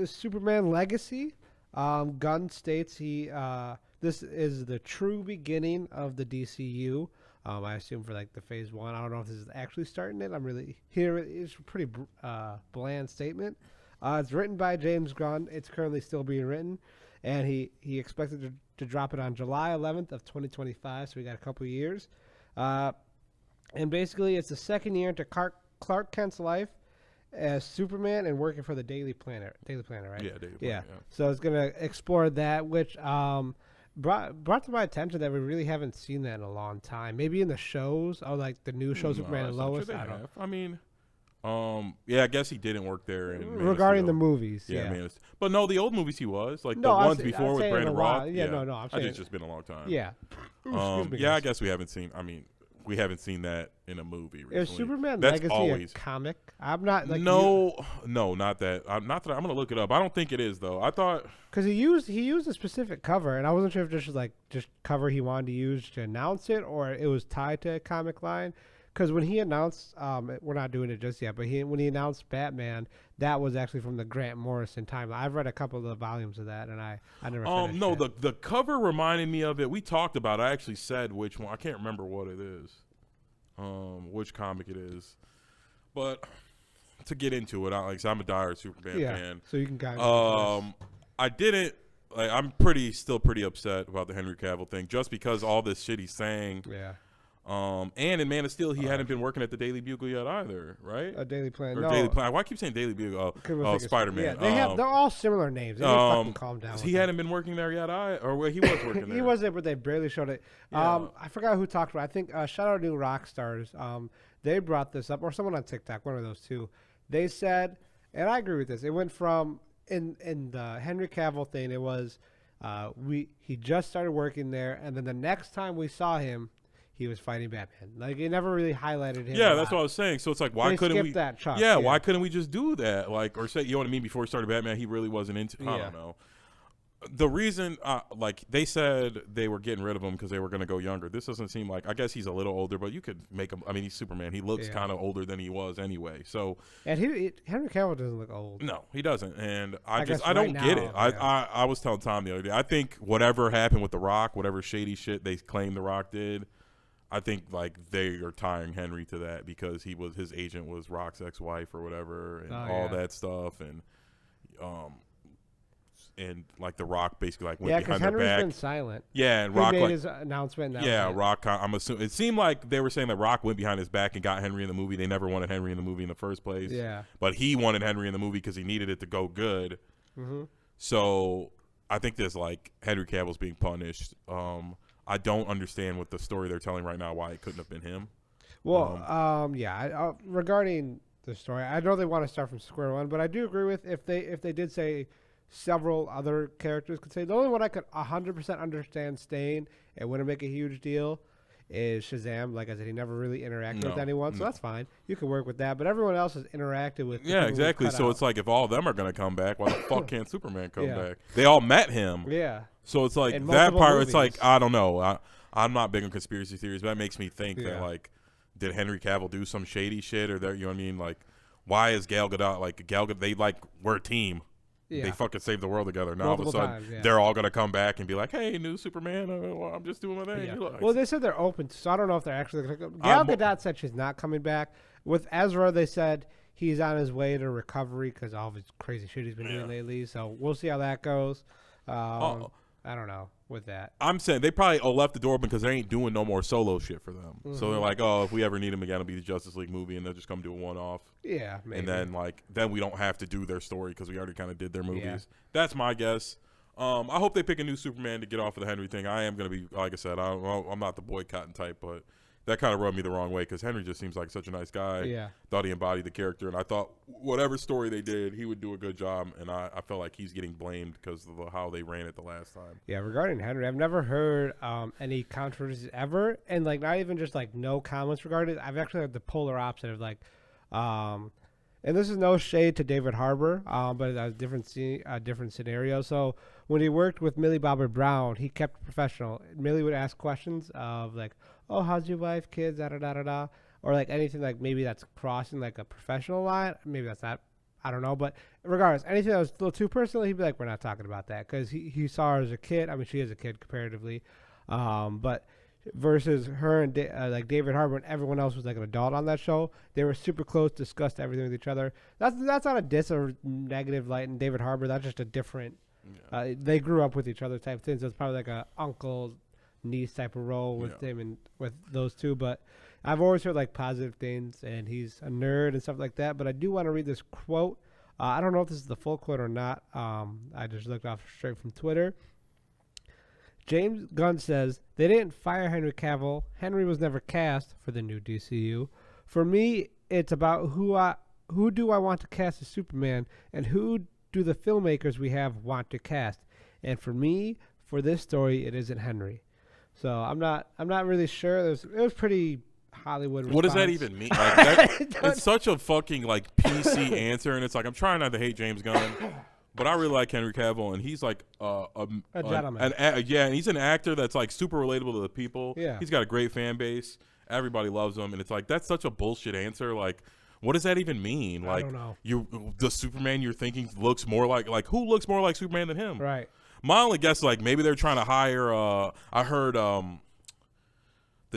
Superman Legacy. Gunn states this is the true beginning of the DCU. I assume for like the phase one. I don't know if this is actually starting it. I'm really here. It's a pretty bland statement. It's written by James Gunn. It's currently still being written, and he expected to drop it on July 11th of 2025. So we got a couple of years. And basically, it's the second year into Clark Kent's life as Superman and working for the Daily Planet. Daily Planet, right? Yeah, Daily Planet. Yeah. So it's gonna explore that, which brought to my attention that we really haven't seen that in a long time. Maybe in the shows, or like the new show Superman and Lois. Sure I mean, yeah, I guess he didn't work there. Regarding the movies, but no, the old movies he was like the ones before with Brandon Roth. Yeah, no, I'm saying it's just been a long time. Yeah. Yeah, I guess we haven't seen. I mean, we haven't seen that in a movie recently. Is Superman That's Legacy always a comic? I'm not like no, not that. I'm gonna look it up. I don't think it is though. I thought because he used a specific cover, and I wasn't sure if this was like just cover he wanted to use to announce it, or it was tied to a comic line. Because when he announced, we're not doing it just yet, but when he announced Batman, that was actually from the Grant Morrison timeline. I've read a couple of the volumes of that, and I never finished no, it. the cover reminded me of it. We talked about it. I actually said which one. I can't remember what it is, which comic it is. But to get into it, I'm a dire Superman fan. So you can guide me. I didn't. Like, I'm still pretty upset about the Henry Cavill thing, just because all this shit he's saying. Yeah. And in Man of Steel, he hadn't been working at the Daily Bugle yet either, right? A Daily Planet. Or Daily Planet. Why I keep saying Daily Bugle? Spider-Man. Yeah, they're all similar names. They fucking calm down. He hadn't been working there yet, or where he was working there. He was there, but they barely showed it. Yeah. I forgot who talked about it. I think shout out to New Rockstars. They brought this up, or someone on TikTok, one of those two. They said, and I agree with this. It went from in the Henry Cavill thing. It was he just started working there, and then the next time we saw him, he was fighting Batman. Like, it never really highlighted him. Yeah, that's what I was saying. So it's like, why couldn't we? That chunk, why couldn't we just do that? Like, or say, you know what I mean? Before he started Batman, he really wasn't into. I don't know. The reason, like, they said they were getting rid of him because they were going to go younger. This doesn't seem like. I guess he's a little older, but you could make him. I mean, he's Superman. He looks kind of older than he was anyway. So. And Henry Cavill doesn't look old. No, he doesn't. And I don't get it. I was telling Tom the other day. I think whatever happened with The Rock, whatever shady shit they claim The Rock did. I think like they are tying Henry to that because his agent was Rock's ex-wife or whatever, and all that stuff, and like The Rock basically like went behind their back. Henry's been silent. Yeah, and Rock made his announcement. Rock. I'm assuming it seemed like they were saying that Rock went behind his back and got Henry in the movie. They never wanted Henry in the movie in the first place. Yeah, but he wanted Henry in the movie because he needed it to go good. Mm-hmm. So I think there's like Henry Cavill's being punished. I don't understand what the story they're telling right now, why it couldn't have been him. Well, regarding the story, I know they want to start from square one, but I do agree with if they did say several other characters could say. The only one I could 100% understand staying, it wouldn't make a huge deal, is Shazam. Like I said, he never really interacted with anyone, so that's fine. You can work with that, but everyone else has interacted with. Yeah, exactly. So it's like if all of them are going to come back, why the fuck can't Superman come back? They all met him. Yeah. So it's like that part. Movies. It's like I don't know. I'm not big on conspiracy theories, but that makes me think that like, did Henry Cavill do some shady shit or that? You know what I mean? Like, why is Gal Gadot like Gal Gadot? They like we're a team. Yeah. They fucking saved the world together. Now Multiple all of a sudden they're all gonna come back and be like, "Hey, new Superman. I'm just doing my thing." Yeah. Well, they said they're open, so I don't know if they're actually gonna come. Gal Gadot said she's not coming back. With Ezra, they said he's on his way to recovery because all of his crazy shit he's been doing lately. So we'll see how that goes. I don't know with that. I'm saying they probably left the door open because they ain't doing no more solo shit for them. Mm-hmm. So they're like, oh, if we ever need them again, it'll be the Justice League movie, and they'll just come do a one-off. Yeah, maybe. And then we don't have to do their story because we already kind of did their movies. Yeah. That's my guess. I hope they pick a new Superman to get off of the Henry thing. I am going to be, like I said, I'm not the boycotting type, but that kind of rubbed me the wrong way because Henry just seems like such a nice guy. Yeah. Thought he embodied the character, and I thought whatever story they did, he would do a good job, and I felt like he's getting blamed because of how they ran it the last time. Yeah, regarding Henry, I've never heard any controversies ever, and like not even just like no comments regarding it. I've actually had the polar opposite of like, and this is no shade to David Harbour, but a different scenario. So when he worked with Millie Bobby Brown, he kept professional. Millie would ask questions of like, "Oh, how's your wife, kids, da da da da da," or like anything like maybe that's crossing like a professional line. Maybe that's not I don't know. But regardless, anything that was a little too personal, he'd be like, we're not talking about that, because he saw her as a kid. I mean, she is a kid comparatively, but versus her and like David Harbour and everyone else was like an adult on that show. They were super close, discussed everything with each other. That's not a diss or negative light in David Harbour. That's just a different. They grew up with each other type thing. So it's probably like a uncle niece type of role with him and with those two. But I've always heard like positive things, and he's a nerd and stuff like that. But I do want to read this quote. I don't know if this is the full quote or not. I just looked off straight from Twitter. James Gunn says, they didn't fire Henry Cavill. Henry was never cast for the new DCU. For me, it's about who do I want to cast as Superman, and who do the filmmakers we have want to cast. And for me, for this story, it isn't Henry. So I'm not really sure. It was pretty Hollywood response. What does that even mean? Like, it's such a fucking like PC answer, and it's like, I'm trying not to hate James Gunn. But I really like Henry Cavill, and he's like a gentleman. And he's an actor that's like super relatable to the people. Yeah. He's got a great fan base. Everybody loves him, and it's like, that's such a bullshit answer. Like, what does that even mean? Like, I don't know. The Superman you're thinking looks more like who looks more like Superman than him? Right. My only guess is like maybe they're trying to hire. I heard the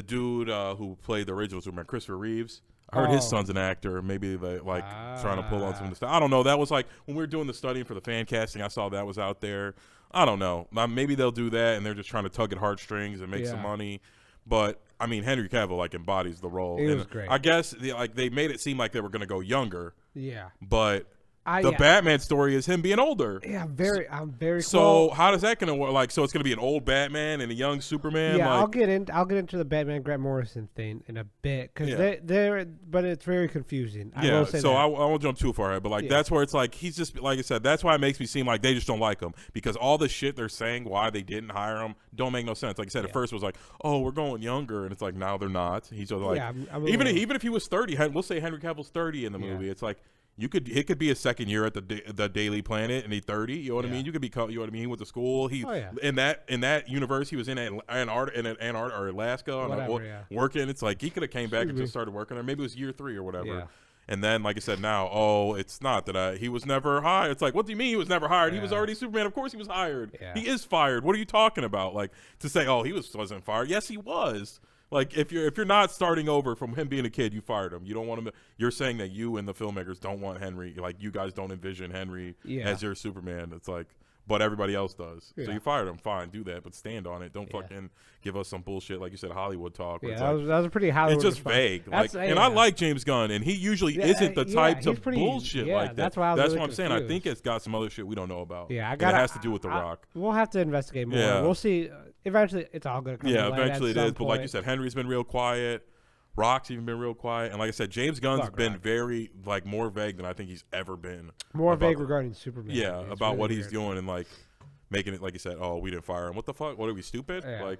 dude who played the original Superman, Christopher Reeves. I heard his son's an actor. Maybe they trying to pull on some of the stuff. I don't know. That was like when we were doing the studying for the fan casting. I saw that was out there. I don't know. Maybe they'll do that, and they're just trying to tug at heartstrings and make some money. But I mean, Henry Cavill like embodies the role. He was great. I guess they made it seem like they were going to go younger. Yeah. But the Batman story is him being older. Yeah, I'm very. So how does that gonna work? Like, so it's gonna be an old Batman and a young Superman. Yeah, like, I'll get into the Batman Grant Morrison thing in a bit, because but it's very confusing. I will say so that. I won't jump too far ahead, but like that's where it's like he's just like I said. That's why it makes me seem like they just don't like him, because all the shit they're saying why they didn't hire him don't make no sense. Like I said, at first it was like, oh, we're going younger, and it's like now they're not. He's just like even if he was 30, we'll say Henry Cavill's 30 in the movie. It's like. It could be a second year at the Daily Planet, and he's 30. You know what I mean? You could be, you know what I mean? He went to school. In that universe, he was in Antarctica or Alaska, working. It's like he could have came back and just started working there. Maybe it was year 3 or whatever. Yeah. And then, like I said, now, it's not that he was never hired. It's like, what do you mean he was never hired? He was already Superman. Of course he was hired. Yeah. He is fired. What are you talking about? Like, to say, he wasn't fired. Yes, he was. Like, if you're not starting over from him being a kid, you fired him. You don't want him. You're saying that you and the filmmakers don't want Henry. Like, you guys don't envision Henry as your Superman. It's like, but everybody else does. So you fired him. Fine, do that, but stand on it. Don't fucking give us some bullshit like you said, Hollywood talk. Yeah, that was a pretty Hollywood. It's just vague. And I like James Gunn, and he usually isn't the type to bullshit like that. That's what I'm saying. I think it's got some other shit we don't know about. Yeah, it has to do with The Rock. We'll have to investigate more. Yeah. We'll see. Eventually, it's all going to come to light eventually it is. Point. But like you said, Henry's been real quiet. Rock's even been real quiet. And like I said, James Gunn's been very, more vague than I think he's ever been. More vague regarding Superman. Yeah, about really what he's doing and, making it, like you said, we didn't fire him. What the fuck? What are we, stupid? Yeah.